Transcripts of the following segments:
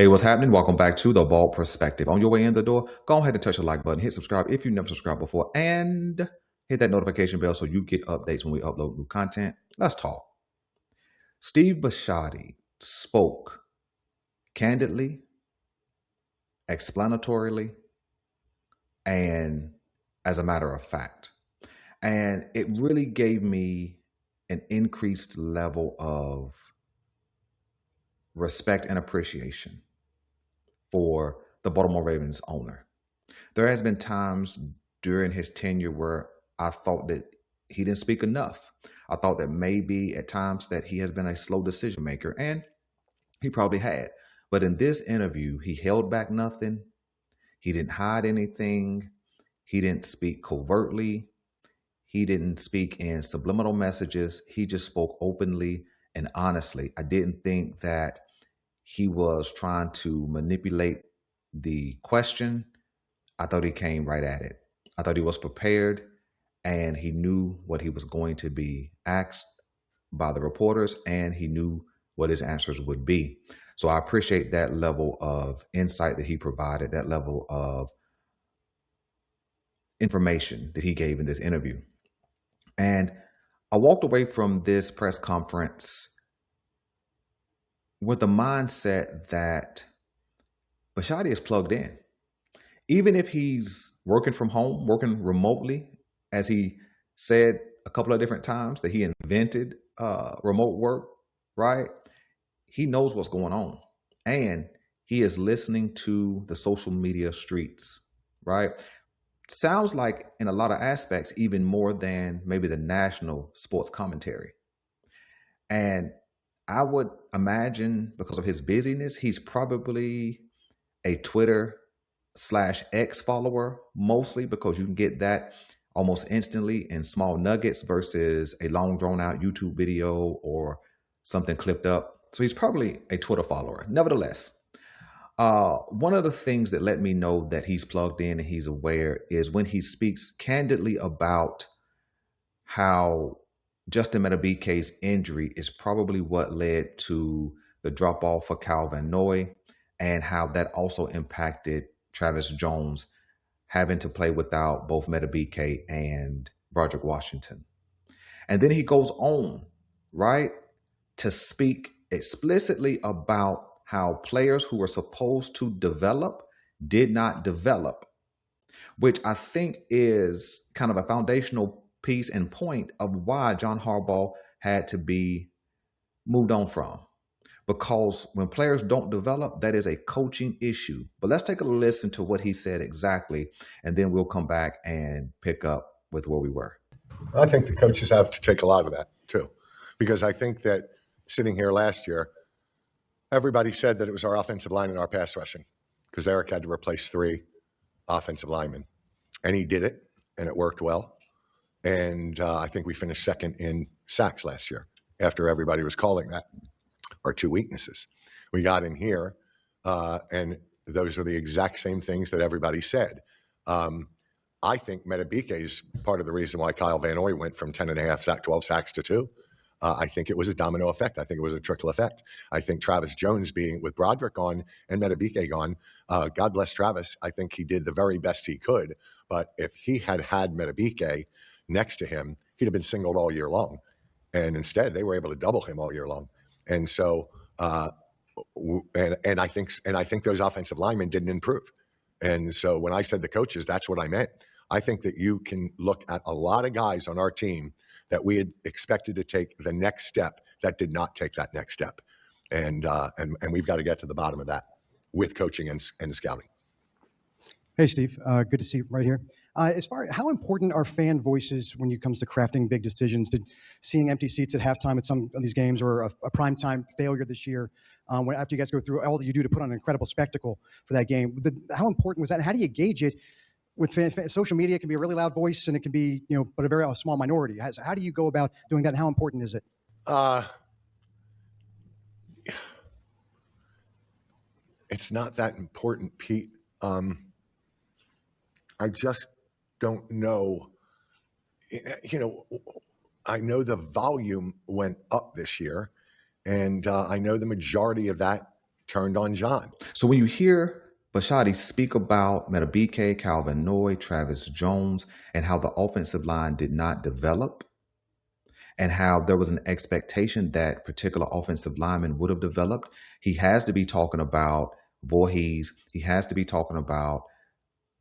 Hey, what's happening? Welcome back to The Bald Perspective. On your way in the door, go ahead and touch the like button, hit subscribe if you never subscribed before, and hit that notification bell so you get updates when we upload new content. Let's talk. Steve Bisciotti spoke candidly, explanatorily, and as a matter of fact. And it really gave me an increased level of respect and appreciation for the Baltimore Ravens owner. There has been times during his tenure where I thought that he didn't speak enough. I thought that maybe at times that he has been a slow decision maker, and he probably had. But in this interview, he held back nothing. He didn't hide anything. He didn't speak covertly. He didn't speak in subliminal messages. He just spoke openly and honestly. I didn't think that he was trying to manipulate the question. I thought he came right at it. I thought he was prepared and he knew what he was going to be asked by the reporters, and he knew what his answers would be. So I appreciate that level of insight that he provided, that level of information that he gave in this interview. And I walked away from this press conference with the mindset that Bisciotti is plugged in. Even if he's working from home, working remotely, as he said a couple of different times that he invented remote work, right? He knows what's going on. And he is listening to the social media streets, right? Sounds like in a lot of aspects, even more than maybe the national sports commentary. And I would imagine because of his busyness, he's probably a Twitter/X follower, mostly because you can get that almost instantly in small nuggets versus a long drawn out YouTube video or something clipped up. So he's probably a Twitter follower. Nevertheless, one of the things that let me know that he's plugged in and he's aware is when he speaks candidly about how Justin Metabike's injury is probably what led to the drop off for Calvin Noy, and how that also impacted Travis Jones having to play without both Metabike and Broderick Washington. And then he goes on, right, to speak explicitly about how players who were supposed to develop did not develop, which I think is kind of a foundational piece and point of why John Harbaugh had to be moved on from. Because when players don't develop, that is a coaching issue. But let's take a listen to what he said exactly, and then we'll come back and pick up with where we were. I think the coaches have to take a lot of that too, because I think that sitting here last year, everybody said that it was our offensive line and our pass rushing, because Eric had to replace 3 offensive linemen, and he did it, and it worked well. And I think we finished second in sacks last year after everybody was calling that our 2 weaknesses. We got in here, and those are the exact same things that everybody said. I think Metabike is part of the reason why Kyle Van Noy went from 10.5 12 sacks to 2. I think it was a domino effect. I think it was a trickle effect. I think Travis Jones being with Broderick on and Metabike gone, God bless Travis. I think he did the very best he could. But if he had had Metabike next to him, he'd have been singled all year long. And instead, they were able to double him all year long. And so, and I think those offensive linemen didn't improve. And so when I said the coaches, that's what I meant. I think that you can look at a lot of guys on our team that we had expected to take the next step that did not take that next step. And we've got to get to the bottom of that with coaching and scouting. Hey, Steve. Good to see you right here. As far as how important are fan voices when it comes to crafting big decisions, seeing empty seats at halftime at some of these games, or a primetime failure this year, after you guys go through all that you do to put on an incredible spectacle for that game? How important was that? And how do you gauge it? With social media, it can be a really loud voice, and it can be, but a very small minority. How do you go about doing that, and how important is it? It's not that important, Pete. I just don't know. I know the volume went up this year, and I know the majority of that turned on John. So when you hear Bisciotti speak about Metabike, Calvin Noy, Travis Jones, and how the offensive line did not develop, and how there was an expectation that particular offensive lineman would have developed, he has to be talking about Voorhees. He has to be talking about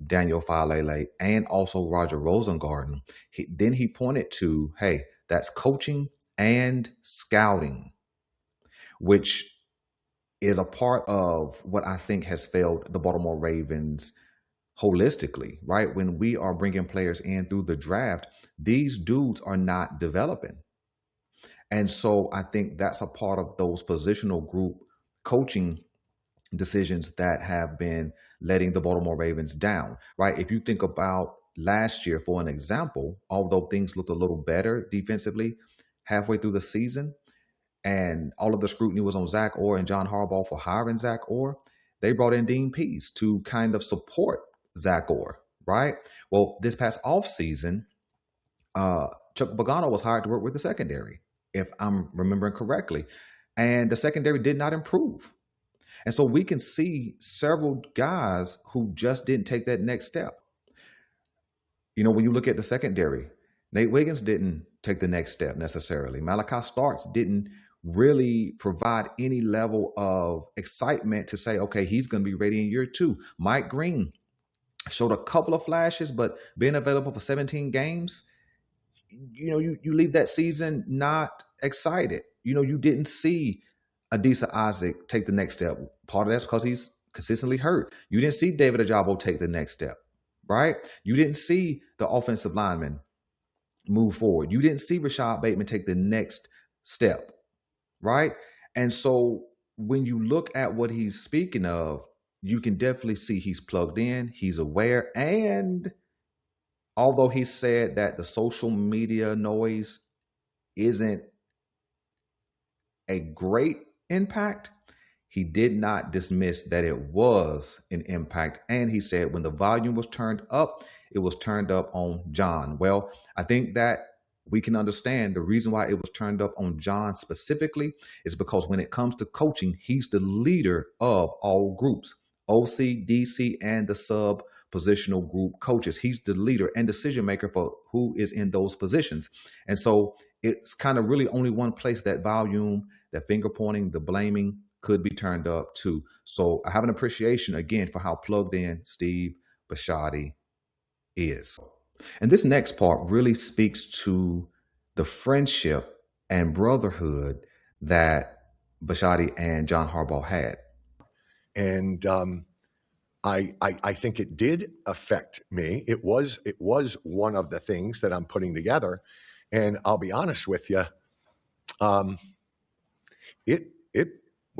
Daniel Falele and also Roger Rosengarten. Then he pointed to, hey, that's coaching and scouting, which is a part of what I think has failed the Baltimore Ravens holistically, right? When we are bringing players in through the draft, these dudes are not developing. And so I think that's a part of those positional group coaching decisions that have been letting the Baltimore Ravens down, right? If you think about last year, for an example, although things looked a little better defensively halfway through the season, and all of the scrutiny was on Zach Orr and John Harbaugh for hiring Zach Orr, they brought in Dean Pease to kind of support Zach Orr, right? Well, this past offseason, Chuck Pagano was hired to work with the secondary, if I'm remembering correctly. And the secondary did not improve. And so we can see several guys who just didn't take that next step. You know, when you look at the secondary, Nate Wiggins didn't take the next step necessarily. Malachi Starks didn't really provide any level of excitement to say, okay, he's going to be ready in year 2. Mike Green showed a couple of flashes, but being available for 17 games, you know, you leave that season not excited. You know, you didn't see Adisa Isaac take the next step. Part of that's because he's consistently hurt. You didn't see David Ajabo take the next step, right? You didn't see the offensive lineman move forward. You didn't see Rashad Bateman take the next step, right? And so when you look at what he's speaking of, you can definitely see he's plugged in, he's aware, and although he said that the social media noise isn't a great impact, he did not dismiss that it was an impact. And he said when the volume was turned up, it was turned up on John. Well, I think that we can understand the reason why it was turned up on John specifically is because when it comes to coaching, he's the leader of all groups, OC, DC, and the sub positional group coaches. He's the leader and decision maker for who is in those positions. And so it's kind of really only one place that volume, that finger pointing, the blaming could be turned up to. So I have an appreciation again for how plugged in Steve Bisciotti is. And this next part really speaks to the friendship and brotherhood that Bisciotti and John Harbaugh had. And I think it did affect me. It was one of the things that I'm putting together. And I'll be honest with you, when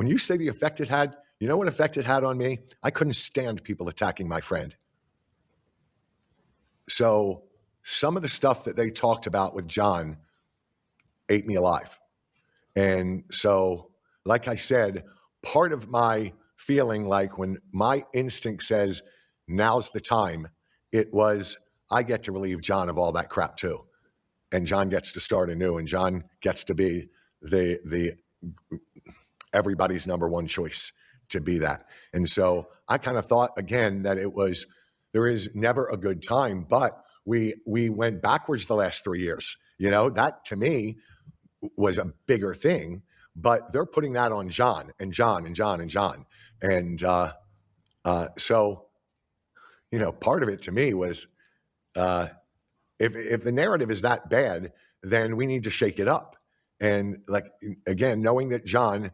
you say the effect it had, you know what effect it had on me? I couldn't stand people attacking my friend. So some of the stuff that they talked about with John ate me alive. And so, like I said, part of my feeling like when my instinct says, now's the time, it was, I get to relieve John of all that crap too. And John gets to start anew, and John gets to be the everybody's number one choice to be that. And so I kind of thought again that there is never a good time, but we went backwards the last 3 years. You know, that to me was a bigger thing, but they're putting that on John and John and John and John. And so, you know, part of it to me was, if the narrative is that bad, then we need to shake it up. And like, again, knowing that John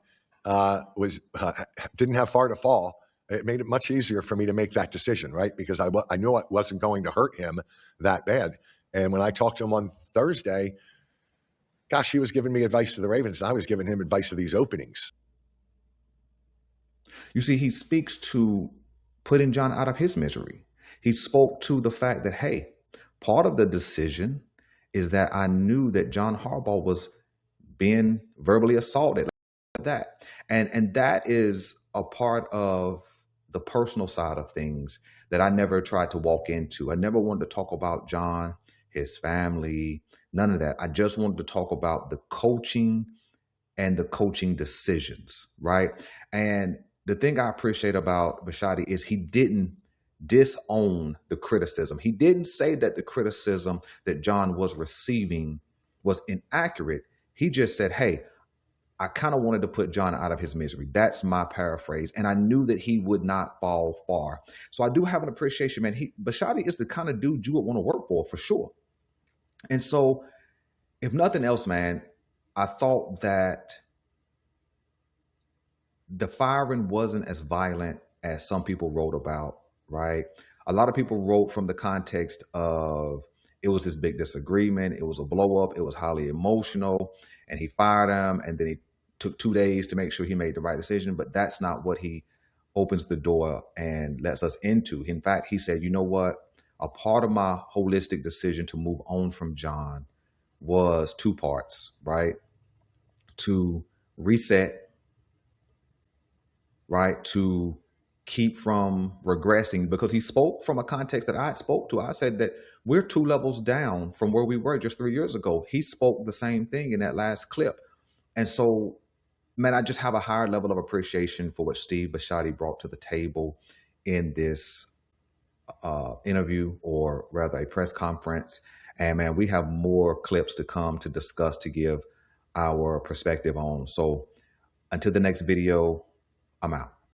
didn't have far to fall, it made it much easier for me to make that decision, right? Because I knew it wasn't going to hurt him that bad. And when I talked to him on Thursday, gosh, he was giving me advice to the Ravens, and I was giving him advice to these openings. You see, he speaks to putting John out of his misery. He spoke to the fact that, hey, part of the decision is that I knew that John Harbaugh was being verbally assaulted like that. And that is a part of the personal side of things that I never tried to walk into. I never wanted to talk about John, his family, none of that. I just wanted to talk about the coaching and the coaching decisions, right? And the thing I appreciate about Bisciotti is he didn't disown the criticism. He didn't say that the criticism that John was receiving was inaccurate. He just said, hey, I kind of wanted to put John out of his misery. That's my paraphrase. And I knew that he would not fall far. So I do have an appreciation, man. Bisciotti is the kind of dude you would want to work for sure. And so, if nothing else, man, I thought that the firing wasn't as violent as some people wrote about, right? A lot of people wrote from the context of it was this big disagreement, it was a blow up, it was highly emotional, and he fired him, and then he took 2 days to make sure he made the right decision. But that's not what he opens the door and lets us into. In fact, he said, you know what? A part of my holistic decision to move on from John was 2 parts, right? To reset, right? To keep from regressing, because he spoke from a context that I spoke to. I said that we're 2 levels down from where we were just 3 years ago. He spoke the same thing in that last clip. And so, man, I just have a higher level of appreciation for what Steve Bisciotti brought to the table in this interview, or rather a press conference. And man, we have more clips to come to discuss, to give our perspective on. So until the next video, I'm out.